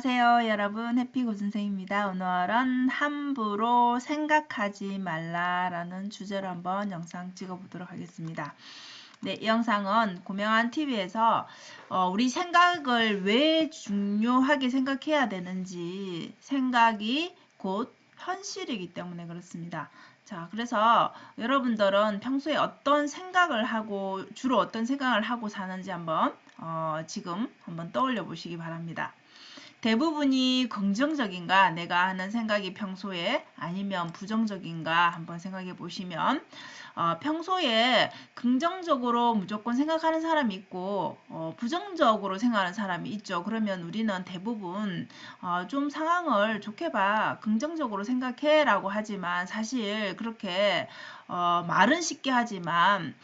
안녕하세요 여러분, 해피고 선생입니다. 오늘은 함부로 생각하지 말라라는 주제로 한번 영상 찍어보도록 하겠습니다. 네, 이 영상은 고명한 TV에서 우리 생각을 왜 중요하게 생각해야 되는지, 생각이 곧 현실이기 때문에 그렇습니다. 자, 그래서 여러분들은 평소에 어떤 생각을 하고, 주로 어떤 생각을 하고 사는지 한번 지금 한번 떠올려 보시기 바랍니다. 대부분이 긍정적인가 내가 하는 생각이 평소에, 아니면 부정적인가 한번 생각해 보시면 평소에 긍정적으로 무조건 생각하는 사람이 있고 부정적으로 생각하는 사람이 있죠. 그러면 우리는 대부분 좀 상황을 좋게 봐, 긍정적으로 생각해 라고 하지만, 사실 그렇게 말은 쉽게 하지만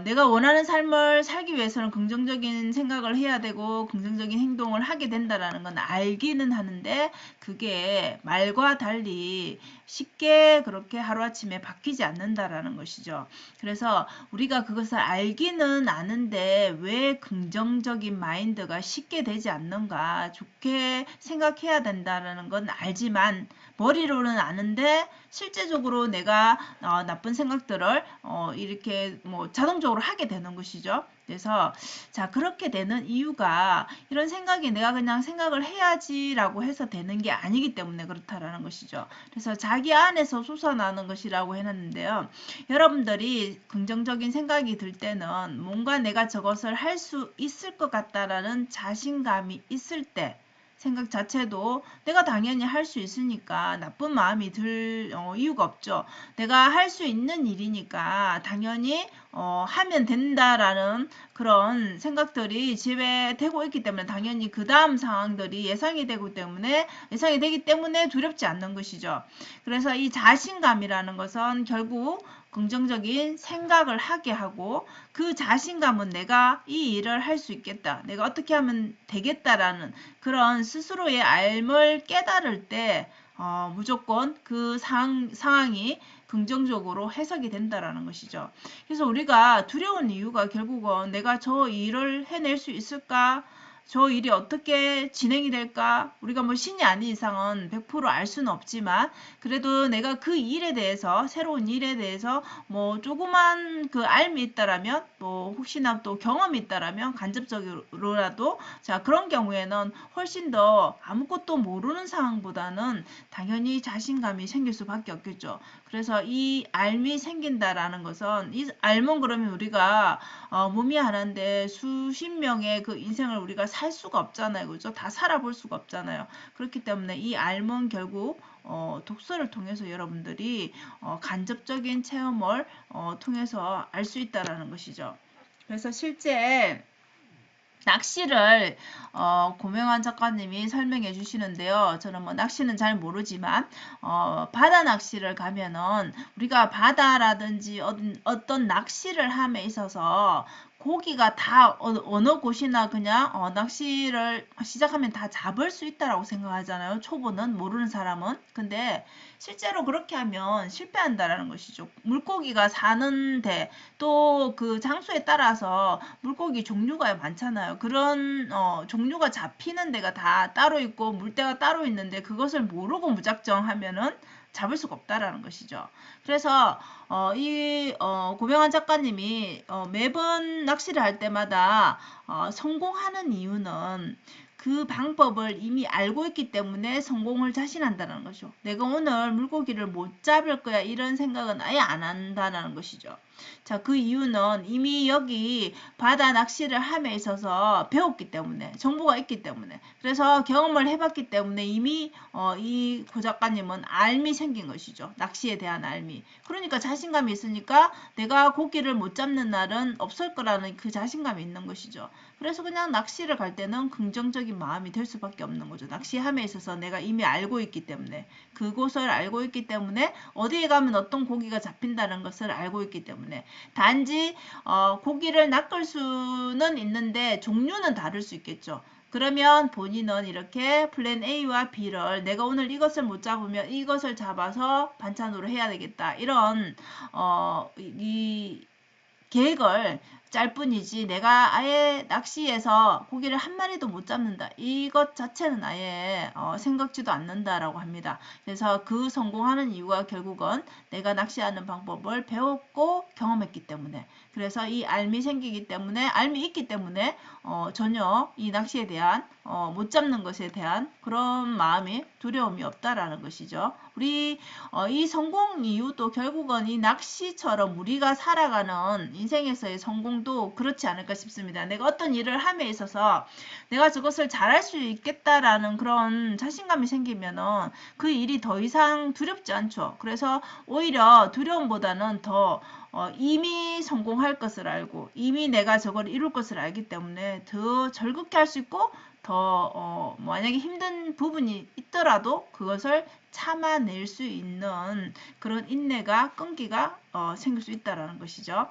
내가 원하는 삶을 살기 위해서는 긍정적인 생각을 해야 되고 긍정적인 행동을 하게 된다라는 건 알기는 하는데, 그게 말과 달리 쉽게 그렇게 하루아침에 바뀌지 않는다라는 것이죠. 그래서 우리가 그것을 알기는 아는데 왜 긍정적인 마인드가 쉽게 되지 않는가, 좋게 생각해야 된다라는 건 알지만, 머리로는 아는데 실제적으로 내가 나쁜 생각들을 이렇게 뭐 자동적으로 하게 되는 것이죠. 그래서 자, 그렇게 되는 이유가, 이런 생각이 내가 그냥 생각을 해야지라고 해서 되는 게 아니기 때문에 그렇다라는 것이죠. 그래서 자기 안에서 솟아나는 것이라고 해놨는데요. 여러분들이 긍정적인 생각이 들 때는 뭔가 내가 저것을 할 수 있을 것 같다라는 자신감이 있을 때, 생각 자체도 내가 당연히 할 수 있으니까 나쁜 마음이 들 이유가 없죠. 내가 할 수 있는 일이니까 당연히 하면 된다라는 그런 생각들이 지배되고 있기 때문에, 당연히 그 다음 상황들이 예상이 되기 때문에 두렵지 않는 것이죠. 그래서 이 자신감이라는 것은 결국 긍정적인 생각을 하게 하고, 그 자신감은 내가 이 일을 할 수 있겠다, 내가 어떻게 하면 되겠다라는 그런 스스로의 알을 깨달을 때 무조건 그 상황이 긍정적으로 해석이 된다라는 것이죠. 그래서 우리가 두려운 이유가 결국은 내가 저 일을 해낼 수 있을까? 저 일이 어떻게 진행이 될까? 우리가 뭐 신이 아닌 이상은 100% 알 수는 없지만, 그래도 내가 그 일에 대해서, 새로운 일에 대해서 뭐 조그만 그 알미 있다라면, 뭐 혹시나 또 경험이 있다라면 간접적으로라도, 자, 그런 경우에는 훨씬 더 아무것도 모르는 상황보다는 당연히 자신감이 생길 수밖에 없겠죠. 그래서 이 알미 생긴다라는 것은, 이 알면 그러면 우리가 몸이 하나인데 수십 명의 그 인생을 우리가 살 수가 없잖아요. 그죠? 다 살아볼 수가 없잖아요. 그렇기 때문에 이 알면 결국 독서를 통해서 여러분들이 간접적인 체험을 통해서 알 수 있다라는 것이죠. 그래서 실제 낚시를 고명환 작가님이 설명해 주시는데요. 저는 뭐 낚시는 잘 모르지만 바다 낚시를 가면은 우리가 바다라든지 어떤 낚시를 함에 있어서 고기가 다 어느 곳이나 그냥 낚시를 시작하면 다 잡을 수 있다라고 생각하잖아요. 초보는, 모르는 사람은. 근데 실제로 그렇게 하면 실패한다라는 것이죠. 물고기가 사는데 또 그 장소에 따라서 물고기 종류가 많잖아요. 그런 종류가 잡히는 데가 다 따로 있고 물때가 따로 있는데, 그것을 모르고 무작정 하면은 잡을 수가 없다라는 것이죠. 그래서 이 고명환 작가님이 매번 낚시를 할 때마다 성공하는 이유는 그 방법을 이미 알고 있기 때문에 성공을 자신한다는 거죠. 내가 오늘 물고기를 못 잡을 거야, 이런 생각은 아예 안 한다는 것이죠. 자, 그 이유는 이미 여기 바다 낚시를 함에 있어서 배웠기 때문에, 정보가 있기 때문에, 그래서 경험을 해봤기 때문에 이미 이 고 작가님은 알미 생긴 것이죠. 낚시에 대한 알미. 그러니까 자신감이 있으니까 내가 고기를 못 잡는 날은 없을 거라는 그 자신감이 있는 것이죠. 그래서 그냥 낚시를 갈 때는 긍정적인 마음이 될 수밖에 없는 거죠. 낚시함에 있어서 내가 이미 알고 있기 때문에, 그곳을 알고 있기 때문에, 어디에 가면 어떤 고기가 잡힌다는 것을 알고 있기 때문에, 단지 고기를 낚을 수는 있는데 종류는 다를 수 있겠죠. 그러면 본인은 이렇게 플랜 A와 B를, 내가 오늘 이것을 못 잡으면 이것을 잡아서 반찬으로 해야 되겠다, 이런 이 계획을 짤 뿐이지 내가 아예 낚시에서 고기를 한 마리도 못 잡는다. 이것 자체는 아예 생각지도 않는다라고 합니다. 그래서 그 성공하는 이유가 결국은 내가 낚시하는 방법을 배웠고 경험했기 때문에 그래서 이 알미 생기기 때문에 알미 있기 때문에 전혀 이 낚시에 대한 못 잡는 것에 대한 그런 마음이 두려움이 없다라는 것이죠. 우리 이 성공 이유도 결국은 이 낚시처럼 우리가 살아가는 인생에서의 성공도 그렇지 않을까 싶습니다. 내가 어떤 일을 함에 있어서 내가 저것을 잘할 수 있겠다라는 그런 자신감이 생기면은 그 일이 더 이상 두렵지 않죠. 그래서 오히려 두려움보다는 더 이미 성공할 것을 알고 이미 내가 저걸 이룰 것을 알기 때문에 더 즐겁게 할 수 있고 더 만약에 힘든 부분이 있더라도 그것을 참아낼 수 있는 그런 인내가 끈기가 생길 수 있다라는 것이죠.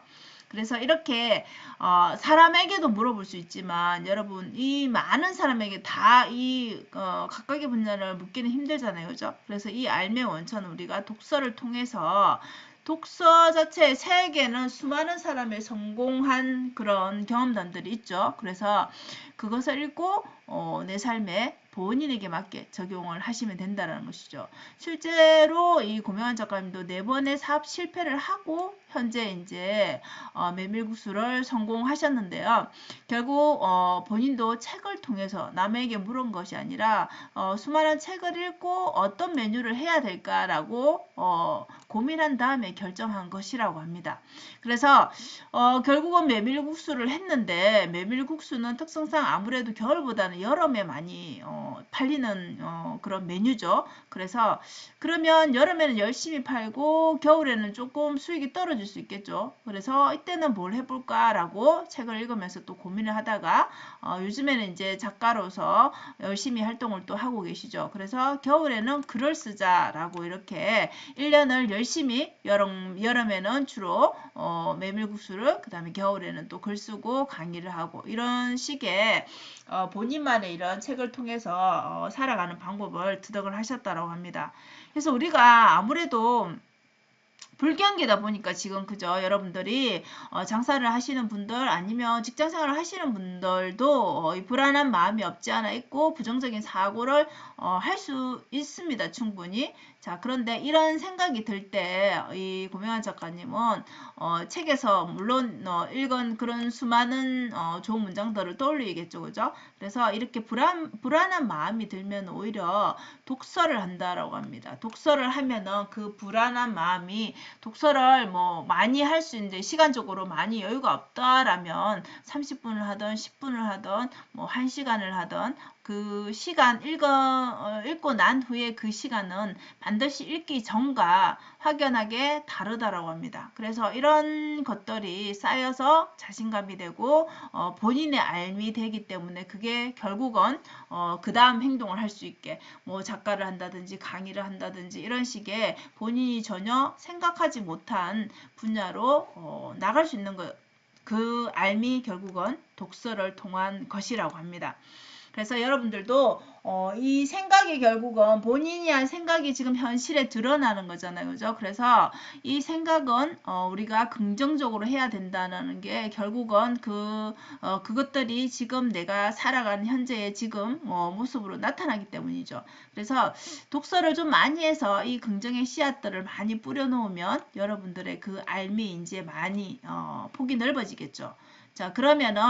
그래서 이렇게 사람에게도 물어볼 수 있지만 여러분 이 많은 사람에게 다 이 각각의 분야를 묻기는 힘들잖아요. 그죠? 그래서 이 알매 원천은 우리가 독서를 통해서 독서 자체의 세계는 수많은 사람의 성공한 그런 경험담들이 있죠. 그래서 그것을 읽고 내 삶에 본인에게 맞게 적용을 하시면 된다는 것이죠. 실제로 이 고명환 작가님도 4번의 사업 실패를 하고 현재 이제 메밀국수를 성공하셨는데요. 결국 본인도 책을 통해서 남에게 물은 것이 아니라 수많은 책을 읽고 어떤 메뉴를 해야 될까라고 고민한 다음에 결정한 것이라고 합니다. 그래서 결국은 메밀국수를 했는데 메밀국수는 특성상 아무래도 겨울보다는 여름에 많이 팔리는 그런 메뉴죠. 그래서 그러면 여름에는 열심히 팔고 겨울에는 조금 수익이 떨어질 수 있겠죠. 그래서 이때는 뭘 해볼까라고 책을 읽으면서 또 고민을 하다가 요즘에는 이제 작가로서 열심히 활동을 또 하고 계시죠. 그래서 겨울에는 글을 쓰자라고 이렇게 1년을 열심히 여름에는 주로 메밀국수를 그 다음에 겨울에는 또 글 쓰고 강의를 하고 이런 식의 본인만의 이런 책을 통해서 살아가는 방법을 득을 하셨다고 합니다. 그래서 우리가 아무래도 불경기다 보니까 지금 그죠 여러분들이 장사를 하시는 분들 아니면 직장생활을 하시는 분들도 이 불안한 마음이 없지 않아 있고 부정적인 사고를 할 수 있습니다 충분히. 자 그런데 이런 생각이 들 때 이 고명환 작가님은 책에서 물론 읽은 그런 수많은 좋은 문장들을 떠올리겠죠 그죠. 그래서 이렇게 불안한 마음이 들면 오히려 독서를 한다라고 합니다. 독서를 하면은 그 불안한 마음이 독서를 뭐 많이 할 수 있는데 시간적으로 많이 여유가 없다라면 30분을 하던 10분을 하던 뭐 1시간을 하던 그 시간 읽고 난 후에 그 시간은 반드시 읽기 전과 확연하게 다르다라고 합니다. 그래서 이런 것들이 쌓여서 자신감이 되고 본인의 알미 되기 때문에 그게 결국은 그 다음 행동을 할 수 있게 뭐 작가를 한다든지 강의를 한다든지 이런 식의 본인이 전혀 생각하지 못한 분야로 나갈 수 있는 것, 그 알미 결국은 독서를 통한 것이라고 합니다. 그래서 여러분들도 이 생각이 결국은 본인이 한 생각이 지금 현실에 드러나는 거잖아요. 그죠? 그래서 이 생각은 우리가 긍정적으로 해야 된다는 게 결국은 그것들이 지금 내가 살아가는 현재의 지금 모습으로 나타나기 때문이죠. 그래서 독서를 좀 많이 해서 이 긍정의 씨앗들을 많이 뿌려놓으면 여러분들의 그 알미 이제 많이 폭이 넓어지겠죠. 자 그러면은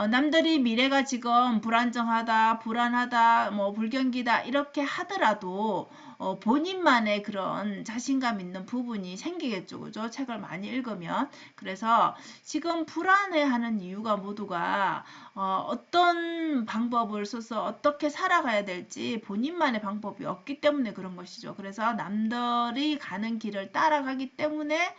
남들이 미래가 지금 불안정하다 불안하다 뭐 불경기다 이렇게 하더라도 본인만의 그런 자신감 있는 부분이 생기겠죠 그죠 책을 많이 읽으면. 그래서 지금 불안해하는 이유가 모두가 어떤 방법을 써서 어떻게 살아가야 될지 본인만의 방법이 없기 때문에 그런 것이죠. 그래서 남들이 가는 길을 따라가기 때문에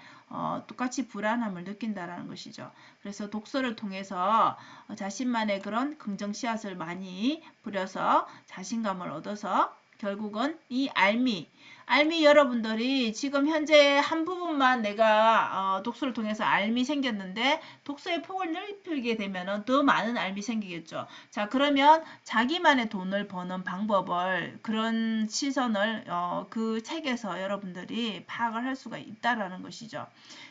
똑같이 불안함을 느낀다라는 것이죠. 그래서 독서를 통해서 자신만의 그런 긍정 씨앗을 많이 뿌려서 자신감을 얻어서 결국은 이 알미 여러분들이 지금 현재 한 부분만 내가 독서를 통해서 알미 생겼는데 독서의 폭을 넓히게 되면 더 많은 알미 생기겠죠. 자, 그러면 자기만의 돈을 버는 방법을 그런 시선을 그 책에서 여러분들이 파악을 할 수가 있다라는 것이죠.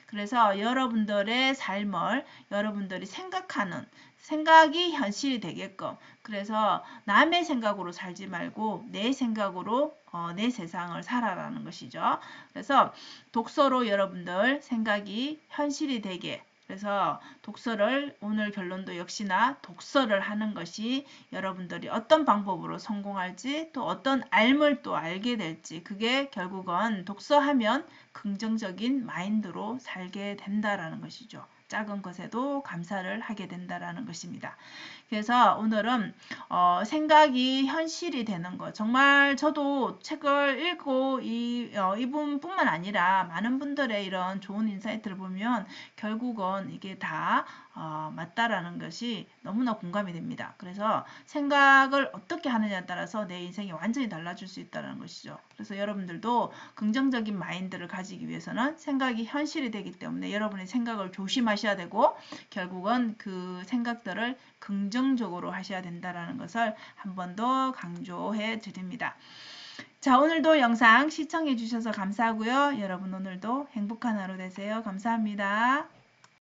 그래서 여러분들의 삶을 여러분들이 생각하는 생각이 현실이 되게끔, 그래서 남의 생각으로 살지 말고 내 생각으로 내 세상을 살아라는 것이죠. 그래서 독서로 여러분들 생각이 현실이 되게, 그래서 독서를, 오늘 결론도 역시나 독서를 하는 것이 여러분들이 어떤 방법으로 성공할지, 또 어떤 알을 또 알게 될지, 그게 결국은 독서하면 긍정적인 마인드로 살게 된다라는 것이죠. 작은 것에도 감사를 하게 된다라는 것입니다. 그래서 오늘은 생각이 현실이 되는 것. 정말 저도 책을 읽고 이분뿐만 아니라 많은 분들의 이런 좋은 인사이트를 보면 결국은 이게 다 맞다라는 것이 너무나 공감이 됩니다. 그래서 생각을 어떻게 하느냐에 따라서 내 인생이 완전히 달라질 수 있다는 것이죠. 그래서 여러분들도 긍정적인 마인드를 가지기 위해서는 생각이 현실이 되기 때문에 여러분의 생각을 조심하셔야 되고, 결국은 그 생각들을 긍정적으로 하셔야 된다는 것을 한 번 더 강조해 드립니다. 자, 오늘도 영상 시청해 주셔서 감사하고요. 여러분 오늘도 행복한 하루 되세요. 감사합니다.